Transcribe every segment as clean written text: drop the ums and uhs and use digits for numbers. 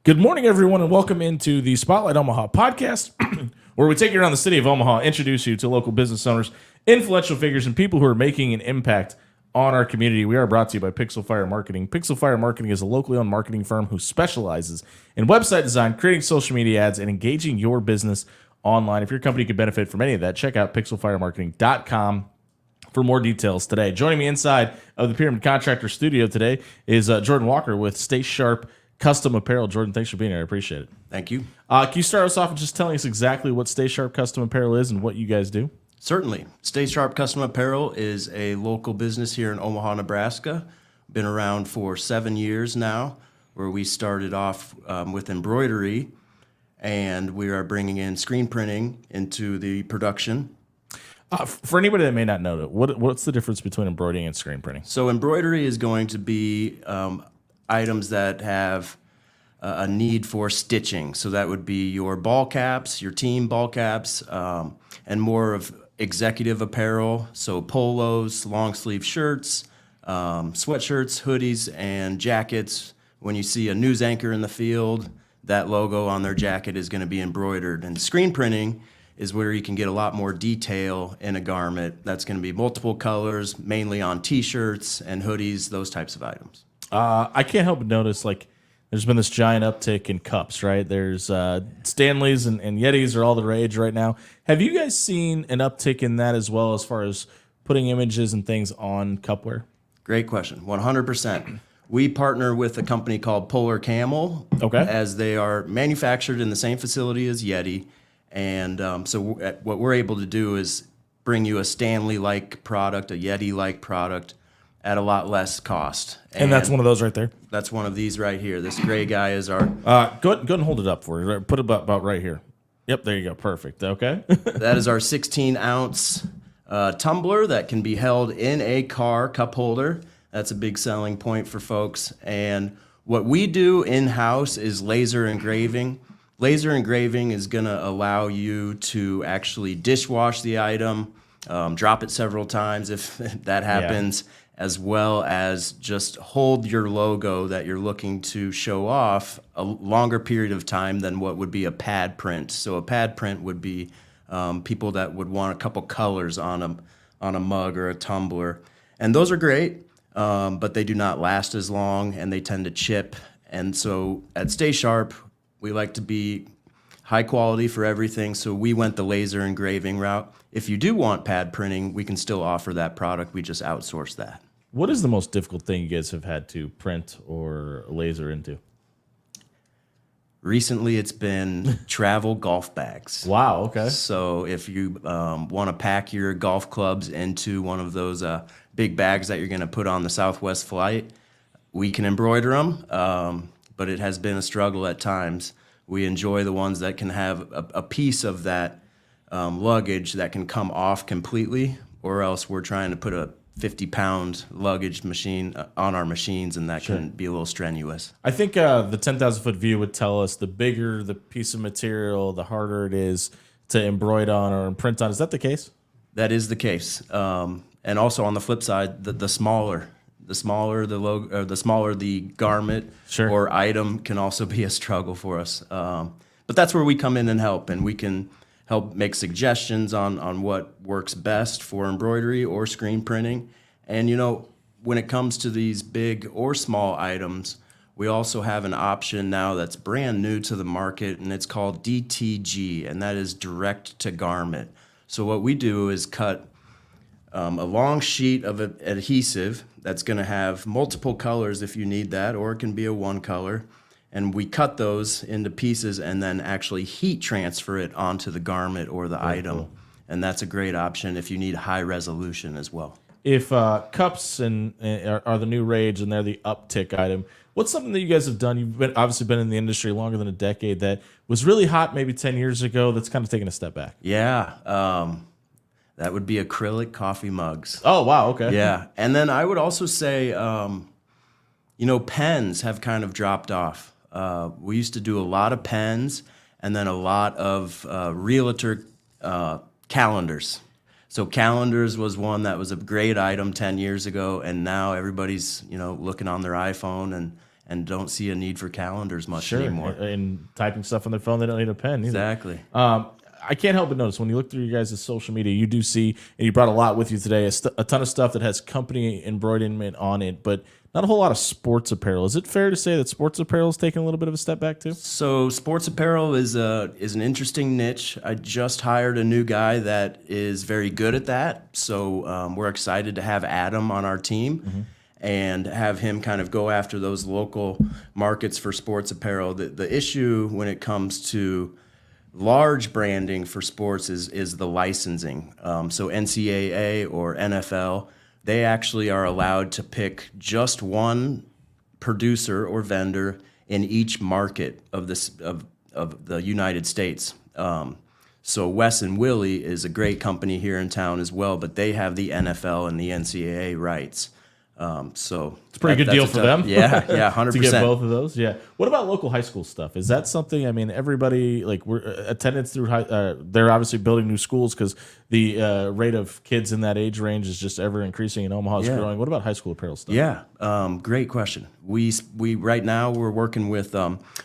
Good morning, everyone, and welcome into the Spotlight Omaha podcast, where we take you around the city of Omaha, introduce you to local business owners, influential figures, and people who are making an impact on our community. We are brought to you by Pixel Fire Marketing. Pixel Fire Marketing is a locally owned marketing firm who specializes in website design, creating social media ads, and engaging your business online. If your company could benefit from any of that, check out pixelfiremarketing.com for more details today. Joining me inside of the Pyramid Contractor studio today is Jordan Walker with Stay Sharp Custom Apparel. Jordan, thanks for being here. I appreciate it. Thank you. Can you start us off with just telling us exactly what Stay Sharp Custom Apparel is and what you guys do? Certainly. Stay Sharp Custom Apparel is a local business here in Omaha, Nebraska. Been around for 7 years now, where we started off with embroidery, and we are bringing in screen printing into the production. For anybody that may not know it, what's the difference between embroidering and screen printing? So embroidery is going to be items that have a need for stitching. So that would be your ball caps, your team ball caps, and more of executive apparel. So polos, long sleeve shirts, sweatshirts, hoodies, and jackets. When you see a news anchor in the field, that logo on their jacket is going to be embroidered. And screen printing is where you can get a lot more detail in a garment. That's going to be multiple colors, mainly on t-shirts and hoodies, those types of items. I can't help but notice, there's been this giant uptick in cups, right? There's Stanleys and Yetis are all the rage right now. Have you guys seen an uptick in that as well, as far as putting images and things on cupware? Great question. 100%. We partner with a company called Polar Camel, as they are manufactured in the same facility as Yeti. And so what we're able to do is bring you a Stanley-like product, a Yeti-like product, at a lot less cost. And that's one of those right there? That's one of these right here. This gray guy is our... Go ahead and hold it up for you. Put it about right here. Yep, there you go. Perfect. Okay. That is our 16-ounce tumbler that can be held in a car cup holder. That's a big selling point for folks. And what we do in-house is laser engraving. Laser engraving is going to allow you to actually dishwash the item, drop it several times if that happens, as well as just hold your logo that you're looking to show off a longer period of time than what would be a pad print. So a pad print would be people that would want a couple colors on a mug or a tumbler. And those are great, but they do not last as long, and they tend to chip. And so at Stay Sharp, we like to be high quality for everything, so we went the laser engraving route. If you do want pad printing, we can still offer that product. We just outsource that. What is the most difficult thing you guys have had to print or laser into? Recently, it's been travel golf bags. Wow, okay. So if you want to pack your golf clubs into one of those big bags that you're going to put on the Southwest flight, we can embroider them, but it has been a struggle at times. We enjoy the ones that can have a piece of that luggage that can come off completely, or else we're trying to put a 50-pound luggage machine on our machines, and that can be a little strenuous. I think the 10,000-foot view would tell us the bigger the piece of material, the harder it is to embroider on or imprint on. Is that the case? That is the case. And also on the flip side, the smaller the logo, or the smaller the garment or item can also be a struggle for us. But that's where we come in and help, and we can help make suggestions on what works best for embroidery or screen printing. And, when it comes to these big or small items, we also have an option now that's brand new to the market, and it's called DTG, and that is direct to garment. So what we do is cut a long sheet of adhesive that's going to have multiple colors if you need that, or it can be a one color. And we cut those into pieces and then actually heat transfer it onto the garment or the item. Cool. And that's a great option if you need high resolution as well. If cups are the new rage and they're the uptick item, what's something that you guys have done? You've obviously been in the industry longer than a decade, that was really hot maybe 10 years ago that's kind of taken a step back. Yeah. That would be acrylic coffee mugs. Oh, wow. Okay. Yeah. And then I would also say, pens have kind of dropped off. We used to do a lot of pens and then a lot of realtor calendars. So calendars was one that was a great item 10 years ago, and now everybody's looking on their iPhone and don't see a need for calendars much Sure. anymore. And typing stuff on their phone, they don't need a pen either. Exactly. I can't help but notice when you look through your guys' social media, you do see, and you brought a lot with you today, a ton of stuff that has company embroiderment on it, but not a whole lot of sports apparel. Is it fair to say that sports apparel is taking a little bit of a step back too? So sports apparel is an interesting niche. I just hired a new guy that is very good at that. So we're excited to have Adam on our team and have him kind of go after those local markets for sports apparel. The issue when it comes to large branding for sports is the licensing. So NCAA or NFL, they actually are allowed to pick just one producer or vendor in each market of the United States. So Wes and Willie is a great company here in town as well, but they have the NFL and the NCAA rights. So it's a pretty good deal for them. Yeah, 100%. To get both of those, yeah. What about local high school stuff? Is that something? I mean, everybody we're attendance through they're obviously building new schools because the rate of kids in that age range is just ever increasing, and Omaha is growing. What about high school apparel stuff? Yeah, great question. We right now we're working with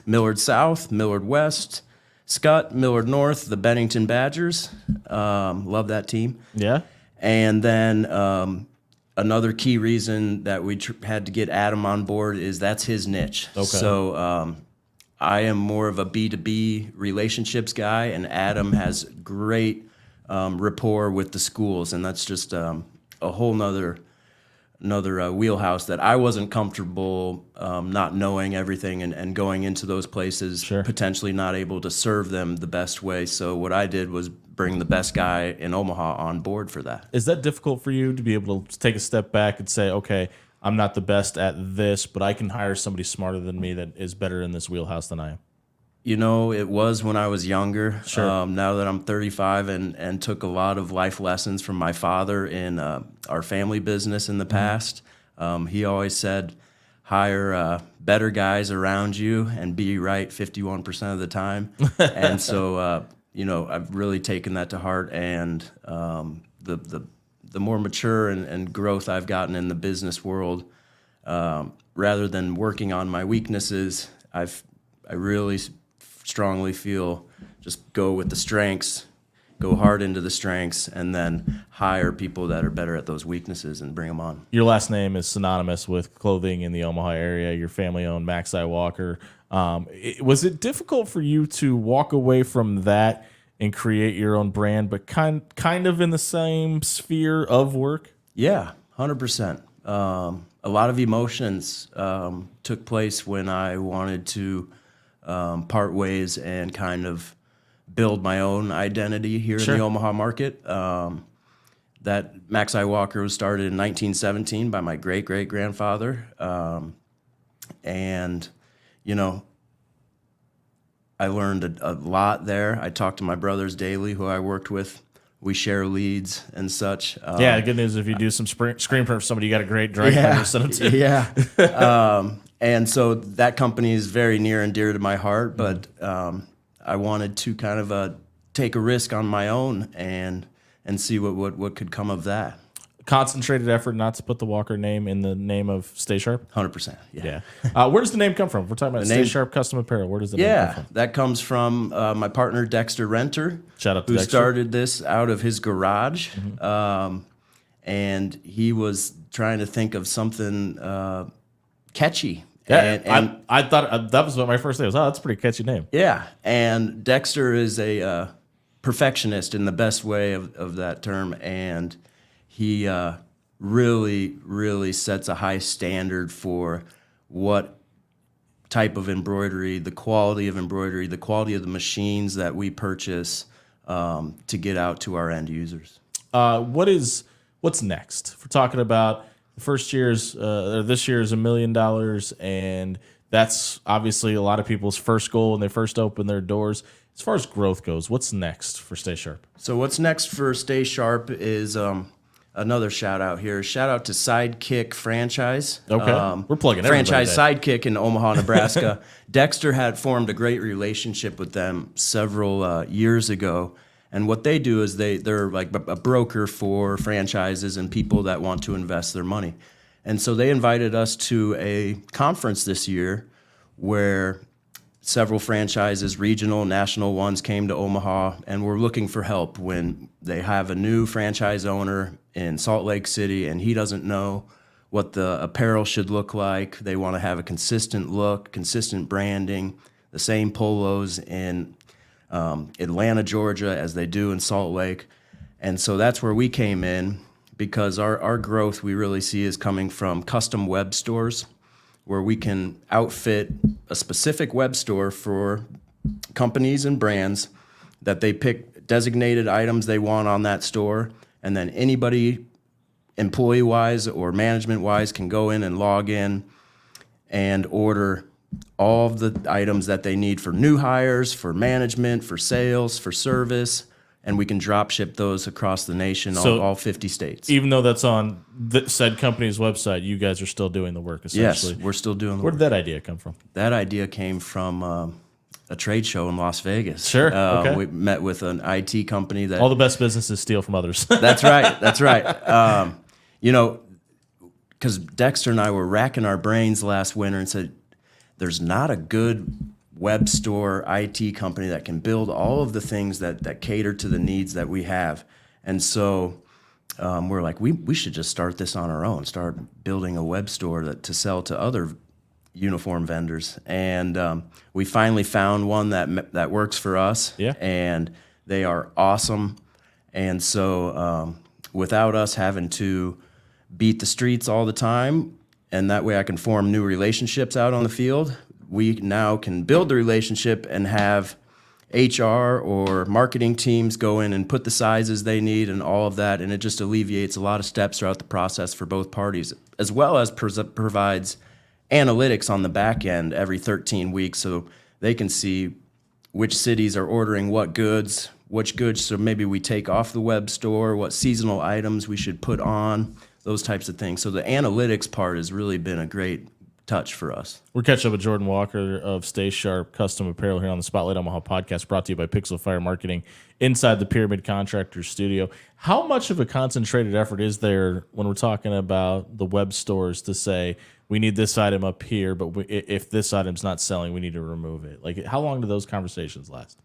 Millard South, Millard West, Scott, Millard North, the Bennington Badgers. Love that team. Yeah, and then. Another key reason that we had to get Adam on board is that's his niche. Okay. So I am more of a B2B relationships guy, and Adam has great rapport with the schools, and that's just a whole nother wheelhouse that I wasn't comfortable not knowing everything and going into those places, potentially not able to serve them the best way. So what I did was bring the best guy in Omaha on board for that. Is that difficult for you to be able to take a step back and say, okay, I'm not the best at this, but I can hire somebody smarter than me that is better in this wheelhouse than I am? You know, it was when I was younger. Sure. Now that I'm 35 and took a lot of life lessons from my father in our family business in the past, he always said, hire better guys around you and be right 51% of the time. And so, you know, I've really taken that to heart. And the more mature and growth I've gotten in the business world, rather than working on my weaknesses, I really strongly feel just go with the strengths, go hard into the strengths, and then hire people that are better at those weaknesses and bring them on. Your last name is synonymous with clothing in the Omaha area. Your family-owned Max I Walker. Was it difficult for you to walk away from that and create your own brand, but kind of in the same sphere of work? Yeah, 100%. A lot of emotions took place when I wanted to part ways and kind of build my own identity here in the Omaha market. That Max I Walker was started in 1917 by my great-great-grandfather. And, you know, I learned a lot there. I talked to my brothers daily, who I worked with. We share leads and such. Yeah, the good news, if you do some screen print for somebody, you got a great dry cleaner to send them to. Yeah. And so that company is very near and dear to my heart, but I wanted to kind of take a risk on my own and see what could come of that. Concentrated effort not to put the Walker name in the name of Stay Sharp? 100%, yeah. Where does the name come from? We're talking about Stay Sharp Custom Apparel. Where does the name come from? That comes from my partner, Dexter Renter. Shout out to who Dexter. Started this out of his garage. And he was trying to think of something catchy. Yeah, and I thought that was what my first name was. Oh, that's a pretty catchy name. Yeah, and Dexter is a perfectionist in the best way of that term, and he really, really sets a high standard for what type of embroidery, the quality of embroidery, the quality of the machines that we purchase to get out to our end users. What's next? If we're talking about the first year's, this year is $1 million, and that's obviously a lot of people's first goal when they first open their doors. As far as growth goes, what's next for Stay Sharp? So what's next for Stay Sharp is another shout out here. Shout out to Sidekick Franchise. Okay, we're plugging Franchise Sidekick in Omaha, Nebraska. Dexter had formed a great relationship with them several years ago. And what they do is they're like a broker for franchises and people that want to invest their money. And so they invited us to a conference this year where several franchises, regional, national ones, came to Omaha and were looking for help when they have a new franchise owner in Salt Lake City and he doesn't know what the apparel should look like. They want to have a consistent look, consistent branding, the same polos in Atlanta, Georgia, as they do in Salt Lake. And so that's where we came in, because our growth we really see is coming from custom web stores, where we can outfit a specific web store for companies and brands that they pick designated items they want on that store, and then anybody employee-wise or management-wise can go in and log in and order all of the items that they need for new hires, for management, for sales, for service, and we can drop ship those across the nation, So all 50 states. Even though that's on said company's website, you guys are still doing the work, essentially. Yes, we're still doing the Where work. did that idea come from? That idea came from a trade show in Las Vegas. Sure, okay. We met with an IT company that... All the best businesses steal from others. That's right. That's right. Because Dexter and I were racking our brains last winter and said, there's not a good web store IT company that can build all of the things that cater to the needs that we have. And so we're like, we should just start this on our own, start building a web store to sell to other uniform vendors. And we finally found one that works for us. Yeah. And they are awesome. And so without us having to beat the streets all the time, and that way I can form new relationships out on the field, we now can build the relationship and have HR or marketing teams go in and put the sizes they need and all of that, and it just alleviates a lot of steps throughout the process for both parties, as well as provides analytics on the back end every 13 weeks so they can see which cities are ordering what goods, which goods so maybe we take off the web store, what seasonal items we should put on, those types of things. So the analytics part has really been a great touch for us. We're catching up with Jordan Walker of Stay Sharp Custom Apparel here on the Spotlight Omaha podcast, brought to you by Pixel Fire Marketing inside the Pyramid Contractors Studio. How much of a concentrated effort is there when we're talking about the web stores to say, we need this item up here, but if this item's not selling, we need to remove it? Like, how long do those conversations last?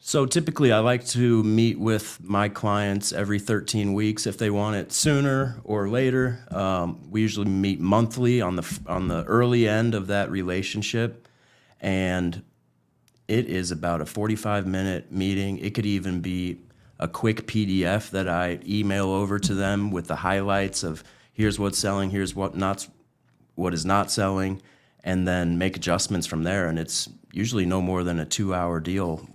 So typically I like to meet with my clients every 13 weeks if they want it sooner or later. We usually meet monthly on the early end of that relationship, and it is about a 45-minute meeting. It could even be a quick PDF that I email over to them with the highlights of here's what's selling, here's what is not selling, and then make adjustments from there. And it's usually no more than a 2-hour deal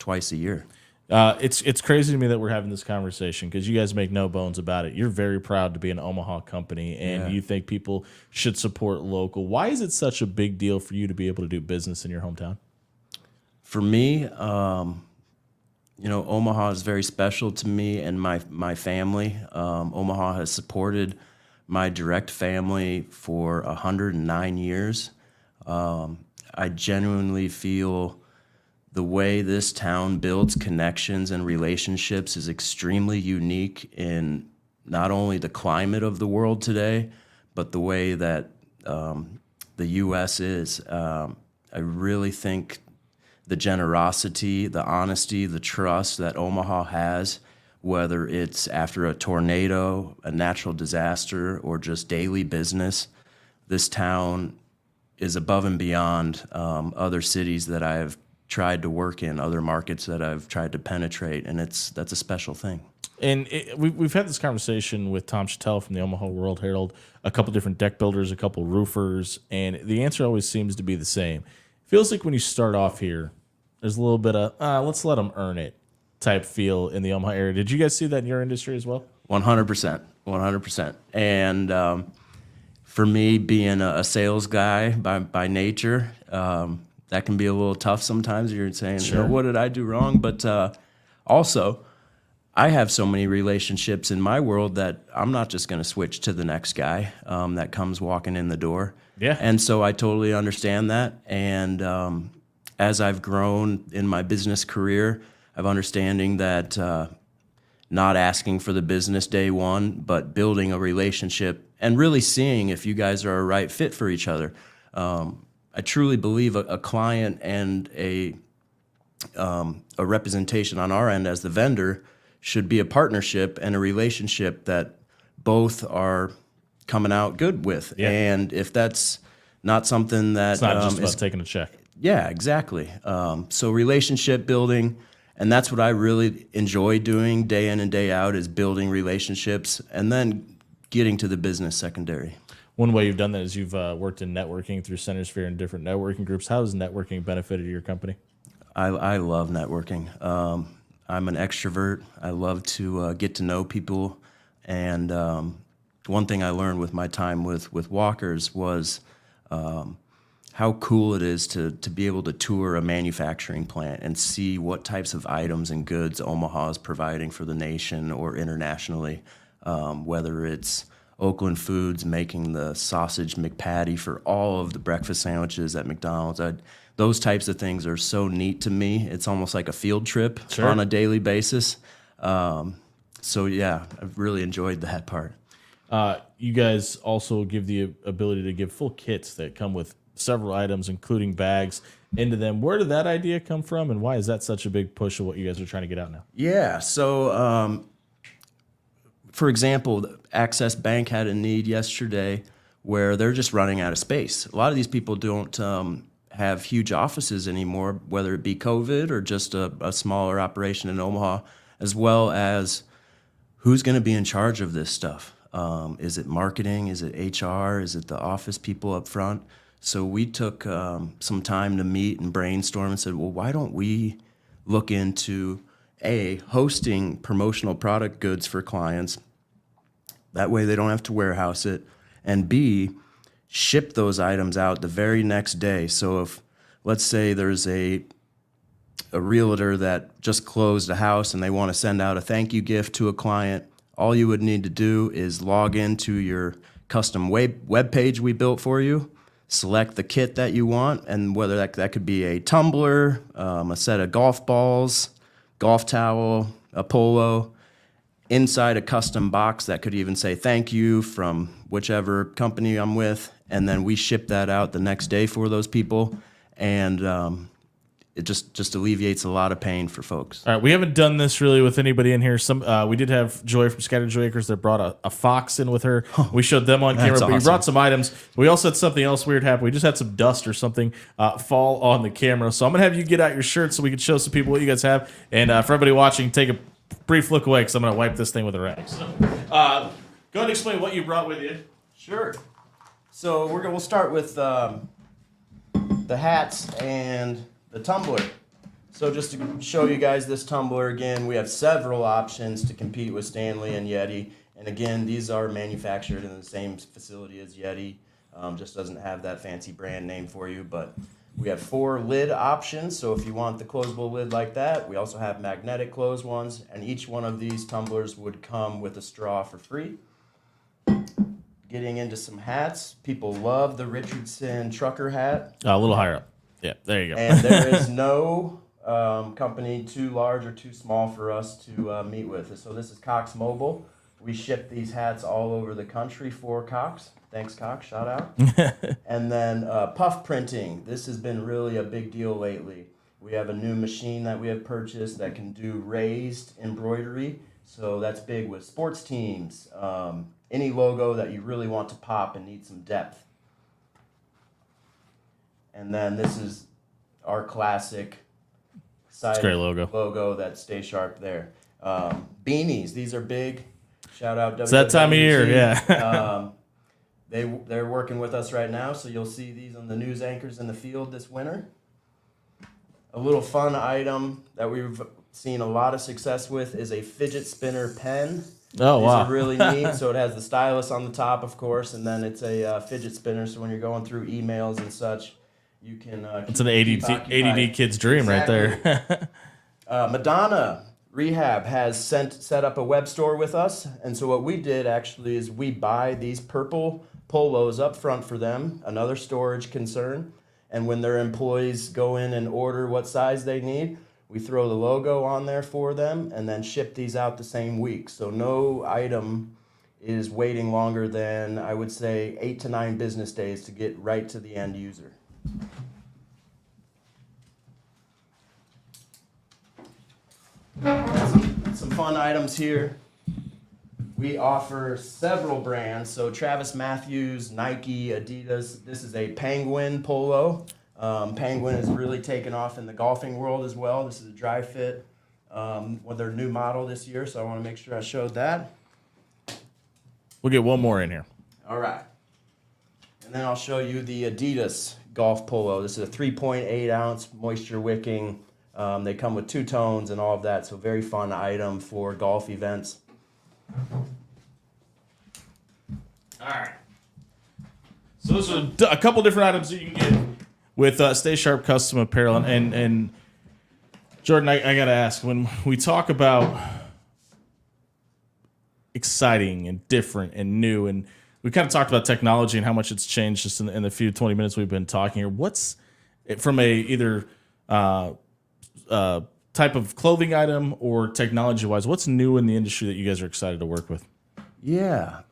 twice a year. It's crazy to me that we're having this conversation, because you guys make no bones about it. You're very proud to be an Omaha company, and you think people should support local. Why is it such a big deal for you to be able to do business in your hometown? For me, Omaha is very special to me and my family. Omaha has supported my direct family for 109 years. I genuinely feel the way this town builds connections and relationships is extremely unique in not only the climate of the world today, but the way that the U.S. is. I really think the generosity, the honesty, the trust that Omaha has, whether it's after a tornado, a natural disaster, or just daily business, this town is above and beyond other cities that I've tried to work in, other markets that I've tried to penetrate, and that's a special thing. And we've had this conversation with Tom Chattel from the Omaha World Herald, a couple different deck builders, a couple roofers, and the answer always seems to be the same. It feels like when you start off here, there's a little bit of let's let them earn it type feel in the Omaha area. Did you guys see that in your industry as well? 100%. And for me, being a sales guy by nature, that can be a little tough sometimes. You're saying, Sure. what did I do wrong? But also, I have so many relationships in my world that I'm not just going to switch to the next guy that comes walking in the door. Yeah. And so I totally understand that. And as I've grown in my business career, I've understanding that not asking for the business day one, but building a relationship and really seeing if you guys are a right fit for each other. I truly believe a client and a representation on our end as the vendor should be a partnership and a relationship that both are coming out good with. Yeah. And if that's not something that It's not just about taking a check. yeah, exactly. So relationship building, and that's what I really enjoy doing day in and day out, is building relationships and then getting to the business secondary. One way you've done that is you've worked in networking through Centersphere and different networking groups. How has networking benefited your company? I love networking. I'm an extrovert. I love to get to know people. And one thing I learned with my time with Walkers was how cool it is to be able to tour a manufacturing plant and see what types of items and goods Omaha is providing for the nation or internationally, whether it's Oakland Foods making the sausage McPatty for all of the breakfast sandwiches at McDonald's. Those types of things are so neat to me. It's almost like a field trip on a daily basis. So yeah, I've really enjoyed that part. You guys also give the ability to give full kits that come with several items, including bags, into them. Where did that idea come from, and why is that such a big push of what you guys are trying to get out now? Yeah, so for example, Access Bank had a need yesterday where they're just running out of space. A lot of these people don't have huge offices anymore, whether it be COVID or just a smaller operation in Omaha, as well as who's going to be in charge of this stuff. Is it marketing? Is it HR? Is it the office people up front? So we took some time to meet and brainstorm and said, well, why don't we look into hosting promotional product goods for clients. That way they don't have to warehouse it. And B, ship those items out the very next day. So if, let's say there's a realtor that just closed a house and they want to send out a thank you gift to a client, all you would need to do is log into your custom web page we built for you, select the kit that you want, and whether that could be a tumbler, a set of golf balls, golf towel, a polo, inside a custom box that could even say thank you from whichever company I'm with, and then we ship that out the next day for those people, and it just alleviates a lot of pain for folks. All right, we haven't done this really with anybody in here. We did have Joy from Scattered Joy Acres that brought a fox in with her. We showed them on camera, but we brought some items. We also had something else weird happen. We just had some dust or something fall on the camera. So I'm going to have you get out your shirt so we can show some people what you guys have. And for everybody watching, take a brief look away because I'm going to wipe this thing with a rag. So, go ahead and explain what you brought with you. Sure. So we'll start with the hats and the tumbler. So just to show you guys this tumbler again, we have several options to compete with Stanley and Yeti. And again, these are manufactured in the same facility as Yeti. Just doesn't have that fancy brand name for you, but we have 4 lid options. So if you want the closable lid like that, we also have magnetic closed ones, and each one of these tumblers would come with a straw for free. Getting into some hats, people love the Richardson trucker hat. A little higher up. Yeah, there you go. And there is no company too large or too small for us to meet with. So this is Cox Mobile. We ship these hats all over the country for Cox. Thanks, Cox. Shout out. And then puff printing. This has been really a big deal lately. We have a new machine that we have purchased that can do raised embroidery. So that's big with sports teams. Any logo that you really want to pop and need some depth. And then this is our classic side logo that stays sharp there. Beanies, these are big. Shout out WWDC. It's that time of year, yeah. They're working with us right now, so you'll see these on the news anchors in the field this winter. A little fun item that we've seen a lot of success with is a fidget spinner pen. Oh, wow. These are really neat. So it has the stylus on the top, of course, and then it's a fidget spinner, so when you're going through emails and such, you can it's an ADD kid's dream right there. Madonna Rehab has set up a web store with us, and so what we did actually is we buy these purple polos up front for them, another storage concern, and when their employees go in and order what size they need, we throw the logo on there for them and then ship these out the same week. So no item is waiting longer than, I would say, 8 to 9 business days to get right to the end user. Some fun items here. We offer several brands. So Travis Matthews, Nike, Adidas. This is a Penguin polo. Penguin has really taken off in the golfing world as well. This is a dry fit with their new model this year. So I want to make sure I showed that. We'll get one more in here. All right. And then I'll show you the Adidas golf polo. This is a 3.8 ounce moisture wicking. They come with 2 tones and all of that. So very fun item for golf events. All right. So those are a couple different items that you can get with Stay Sharp Custom Apparel. And Jordan, I got to ask, when we talk about exciting and different and new, and we kind of talked about technology and how much it's changed just in the few 20 minutes we've been talking here. What's, from a either type of clothing item or technology-wise, what's new in the industry that you guys are excited to work with? Yeah.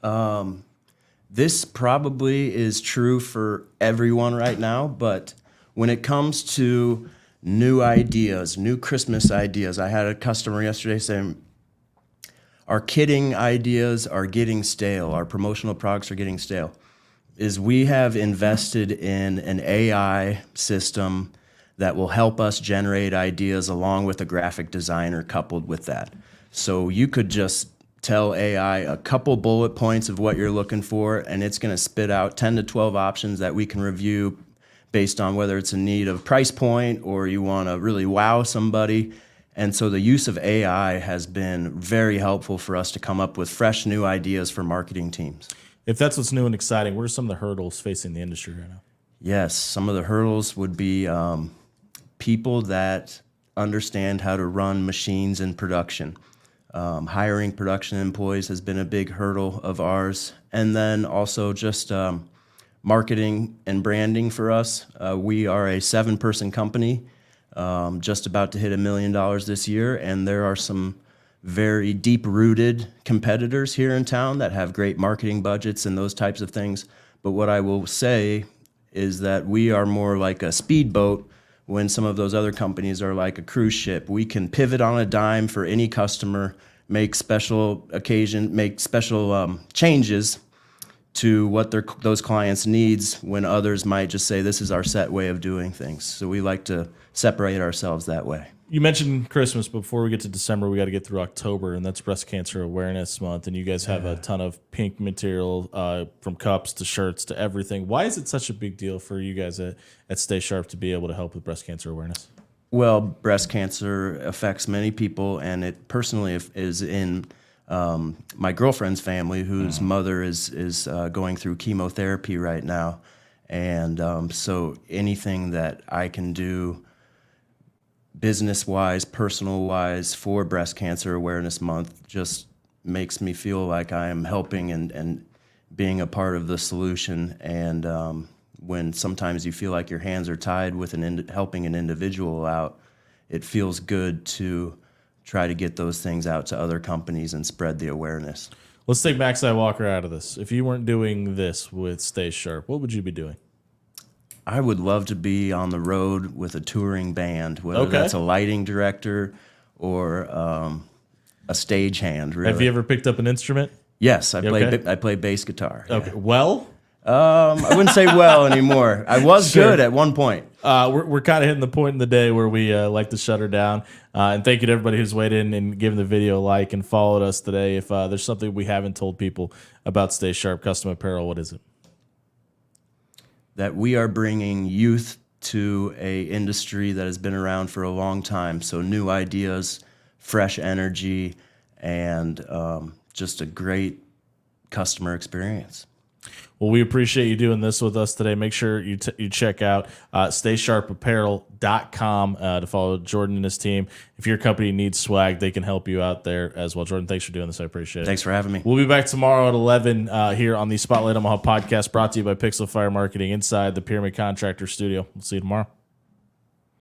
This probably is true for everyone right now, but when it comes to new ideas, new Christmas ideas, I had a customer yesterday saying, our kitting ideas are getting stale, our promotional products are getting stale, is we have invested in an AI system that will help us generate ideas along with a graphic designer coupled with that. So you could just tell AI a couple bullet points of what you're looking for, and it's going to spit out 10 to 12 options that we can review based on whether it's a need of price point or you want to really wow somebody. And so the use of AI has been very helpful for us to come up with fresh new ideas for marketing teams. If that's what's new and exciting, what are some of the hurdles facing the industry right now? Yes, some of the hurdles would be people that understand how to run machines in production. Hiring production employees has been a big hurdle of ours. And then also just marketing and branding for us. We are a 7-person company, just about to hit $1 million this year, and there are some very deep-rooted competitors here in town that have great marketing budgets and those types of things. But what I will say is that we are more like a speedboat when some of those other companies are like a cruise ship. We can pivot on a dime for any customer, make special changes to what those clients' needs when others might just say, this is our set way of doing things. So we like to separate ourselves that way. You mentioned Christmas. Before we get to December, we got to get through October, and that's Breast Cancer Awareness Month. And you guys have a ton of pink material, from cups to shirts to everything. Why is it such a big deal for you guys at Stay Sharp to be able to help with breast cancer awareness? Well, breast cancer affects many people, and it personally is in my girlfriend's family, whose mother is going through chemotherapy right now. And so anything that I can do business-wise, personal-wise, for Breast Cancer Awareness Month just makes me feel like I am helping and being a part of the solution. And when sometimes you feel like your hands are tied with helping an individual out, it feels good to try to get those things out to other companies and spread the awareness. Let's take Max Walker out of this. If you weren't doing this with Stay Sharp, what would you be doing? I would love to be on the road with a touring band, whether that's a lighting director or a stagehand. Really. Have you ever picked up an instrument? Yes, I play bass guitar. Okay. Yeah. Well, I wouldn't say well anymore. I was good at one point. We're kind of hitting the point in the day where we like to shut her down. And thank you to everybody who's weighed in and given the video a like and followed us today. If there's something we haven't told people about Stay Sharp Custom Apparel, what is it? That we are bringing youth to a industry that has been around for a long time. So new ideas, fresh energy, and just a great customer experience. Well, we appreciate you doing this with us today. Make sure you check out StaySharpApparel.com to follow Jordan and his team. If your company needs swag, they can help you out there as well. Jordan, thanks for doing this. I appreciate it. Thanks for having me. We'll be back tomorrow at 11 here on the Spotlight Omaha podcast, brought to you by Pixel Fire Marketing inside the Pyramid Contractor Studio. We'll see you tomorrow.